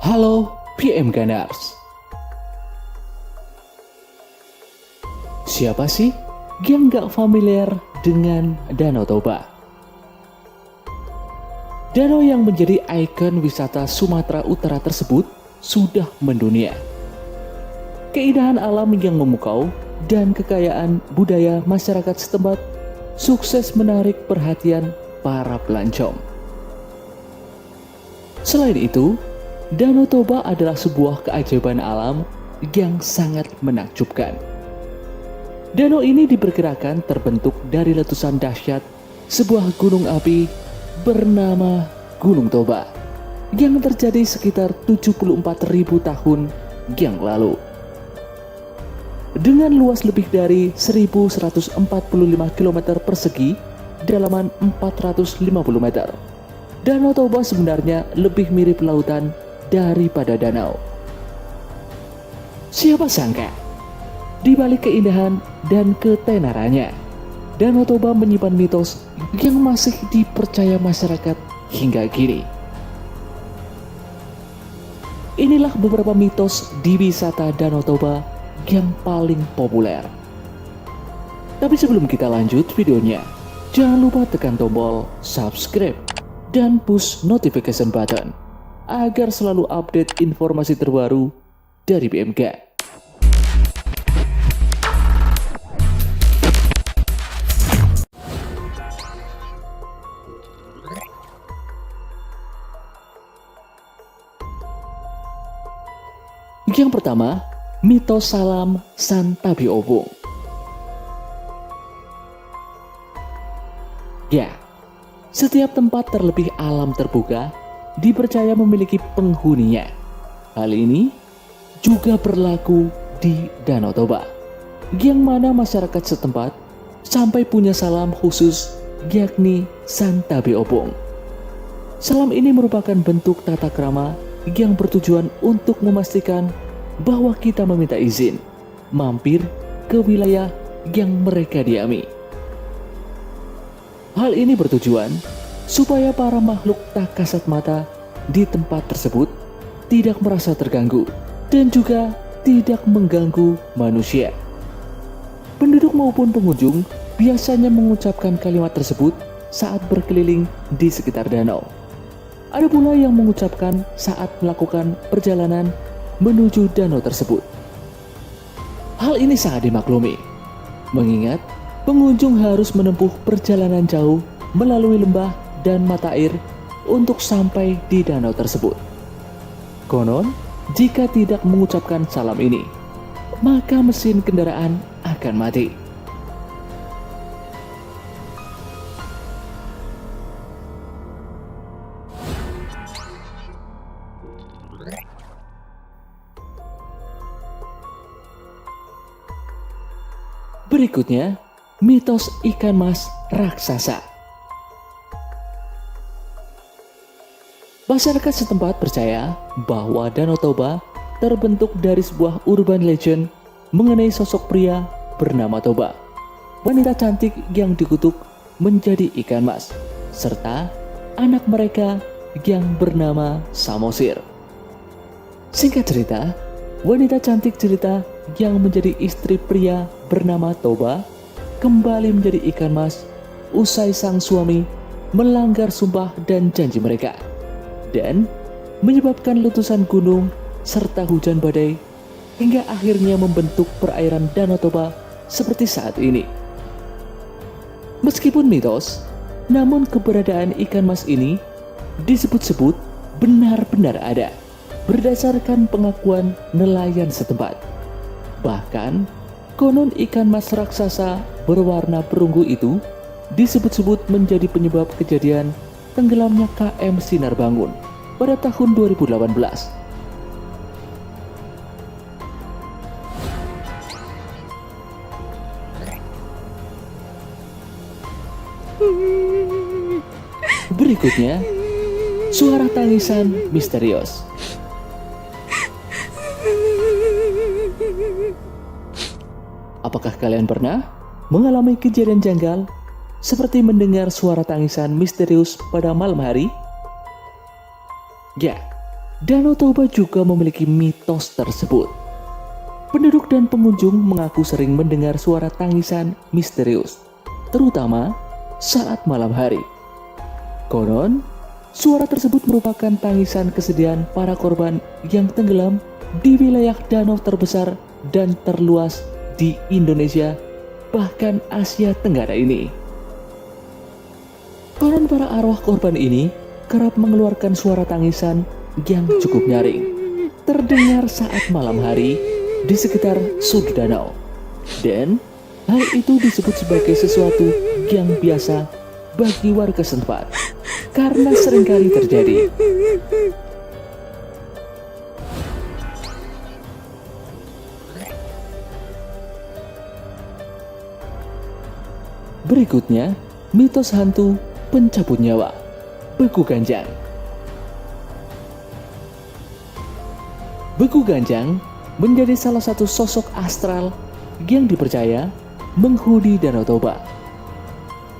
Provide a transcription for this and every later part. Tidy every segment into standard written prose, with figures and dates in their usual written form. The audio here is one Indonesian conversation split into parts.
Halo PM Gunners. Siapa sih yang gak familiar dengan Danau Toba? Danau yang menjadi ikon wisata Sumatera Utara tersebut sudah mendunia. Keindahan alam yang memukau dan kekayaan budaya masyarakat setempat sukses menarik perhatian para pelancong. Selain itu, Danau Toba adalah sebuah keajaiban alam yang sangat menakjubkan. Danau ini diperkirakan terbentuk dari letusan dahsyat sebuah gunung api bernama Gunung Toba yang terjadi sekitar 74.000 tahun yang lalu. Dengan luas lebih dari 1.145 km persegi, kedalaman 450 meter, Danau Toba sebenarnya lebih mirip lautan daripada danau. Siapa sangka, di balik keindahan dan ketenarannya, Danau Toba menyimpan mitos yang masih dipercaya masyarakat hingga kini. Inilah beberapa mitos di wisata Danau Toba yang paling populer. Tapi sebelum kita lanjut videonya, jangan lupa tekan tombol subscribe dan push notification button agar selalu update informasi terbaru dari BMG. Yang pertama, mitos Salam Santabi Obong. Ya, setiap tempat terlebih alam terbuka dipercaya memiliki penghuninya. Hal ini juga berlaku di Danau Toba, yang mana masyarakat setempat sampai punya salam khusus, yakni Santabi Obong. Salam ini merupakan bentuk tata krama yang bertujuan untuk memastikan bahwa kita meminta izin mampir ke wilayah yang mereka diami. Hal ini bertujuan supaya para makhluk tak kasat mata di tempat tersebut tidak merasa terganggu dan juga tidak mengganggu manusia. Penduduk maupun pengunjung biasanya mengucapkan kalimat tersebut saat berkeliling di sekitar danau. Ada pula yang mengucapkan saat melakukan perjalanan menuju danau tersebut. Hal ini sangat dimaklumi, mengingat pengunjung harus menempuh perjalanan jauh melalui lembah dan mata air untuk sampai di danau tersebut. Konon, jika tidak mengucapkan salam ini, maka mesin kendaraan akan mati. Berikutnya, mitos ikan mas raksasa. Masyarakat setempat percaya bahwa Danau Toba terbentuk dari sebuah urban legend mengenai sosok pria bernama Toba, wanita cantik yang dikutuk menjadi ikan mas, serta anak mereka yang bernama Samosir. Singkat cerita, wanita cantik cerita yang menjadi istri pria bernama Toba kembali menjadi ikan mas usai sang suami melanggar sumpah dan janji mereka, dan menyebabkan letusan gunung serta hujan badai hingga akhirnya membentuk perairan Danau Toba seperti saat ini. Meskipun mitos, namun keberadaan ikan mas ini disebut-sebut benar-benar ada berdasarkan pengakuan nelayan setempat. Bahkan, konon ikan mas raksasa berwarna perunggu itu disebut-sebut menjadi penyebab kejadian tenggelamnya KM Sinar Bangun pada tahun 2018. Berikutnya, suara tangisan misterius. Apakah kalian pernah mengalami kejadian janggal seperti mendengar suara tangisan misterius pada malam hari? Ya, Danau Toba juga memiliki mitos tersebut. Penduduk dan pengunjung mengaku sering mendengar suara tangisan misterius, terutama saat malam hari. Konon, suara tersebut merupakan tangisan kesedihan para korban yang tenggelam di wilayah danau terbesar dan terluas di Indonesia, bahkan Asia Tenggara ini. Konon para arwah korban ini kerap mengeluarkan suara tangisan yang cukup nyaring, terdengar saat malam hari di sekitar sudut danau. Dan hal itu disebut sebagai sesuatu yang biasa bagi warga setempat karena seringkali terjadi. Berikutnya, mitos hantu pencabut nyawa, Beku Ganjang. Beku Ganjang menjadi salah satu sosok astral yang dipercaya menghuni Danau Toba.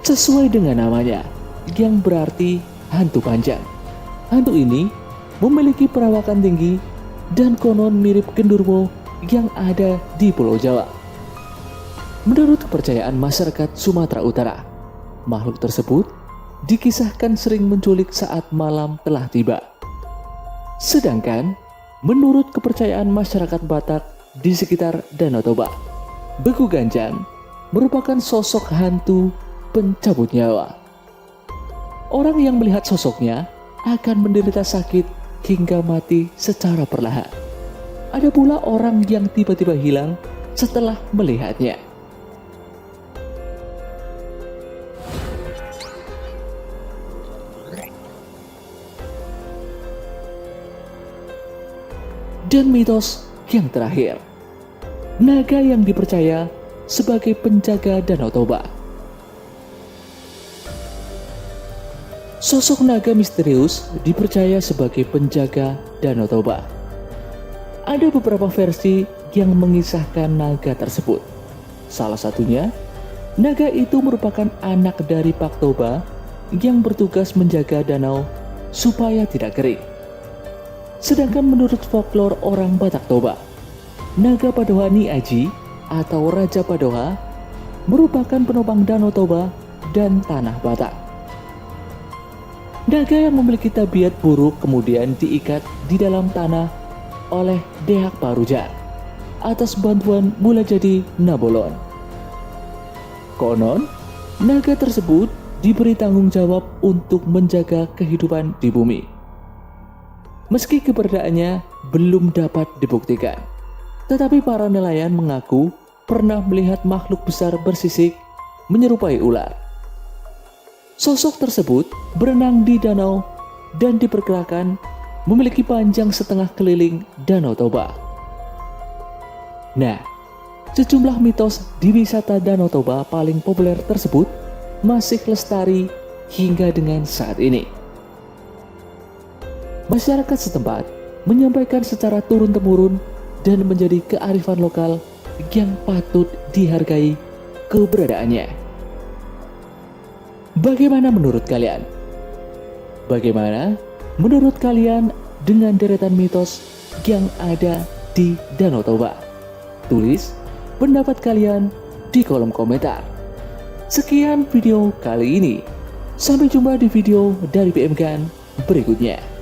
Sesuai dengan namanya, yang berarti hantu panjang. Hantu ini memiliki perawakan tinggi dan konon mirip genderuwo yang ada di Pulau Jawa. Menurut kepercayaan masyarakat Sumatera Utara, makhluk tersebut dikisahkan sering menculik saat malam telah tiba. Sedangkan menurut kepercayaan masyarakat Batak di sekitar Danau Toba, Beku Ganjang merupakan sosok hantu pencabut nyawa. Orang yang melihat sosoknya akan menderita sakit hingga mati secara perlahan. Ada pula orang yang tiba-tiba hilang setelah melihatnya. Dan mitos yang terakhir, naga yang dipercaya sebagai penjaga Danau Toba. Sosok naga misterius dipercaya sebagai penjaga Danau Toba. Ada beberapa versi yang mengisahkan naga tersebut. Salah satunya, naga itu merupakan anak dari Pak Toba yang bertugas menjaga danau supaya tidak kering. Sedangkan menurut folklore orang Batak Toba, Naga Padoha Ni Aji atau Raja Padoha merupakan penopang Danau Toba dan tanah Batak. Naga yang memiliki tabiat buruk kemudian diikat di dalam tanah oleh Deak Parujar atas bantuan Mula Jadi Nabolon. Konon, naga tersebut diberi tanggung jawab untuk menjaga kehidupan di bumi. Meski keberadaannya belum dapat dibuktikan, tetapi para nelayan mengaku pernah melihat makhluk besar bersisik menyerupai ular. Sosok tersebut berenang di danau dan diperkirakan memiliki panjang setengah keliling Danau Toba. Nah, sejumlah mitos di wisata Danau Toba paling populer tersebut masih lestari hingga dengan saat ini. Masyarakat setempat menyampaikan secara turun-temurun dan menjadi kearifan lokal yang patut dihargai keberadaannya. Bagaimana menurut kalian? Bagaimana menurut kalian dengan deretan mitos yang ada di Danau Toba? Tulis pendapat kalian di kolom komentar. Sekian video kali ini. Sampai jumpa di video dari BM Gan berikutnya.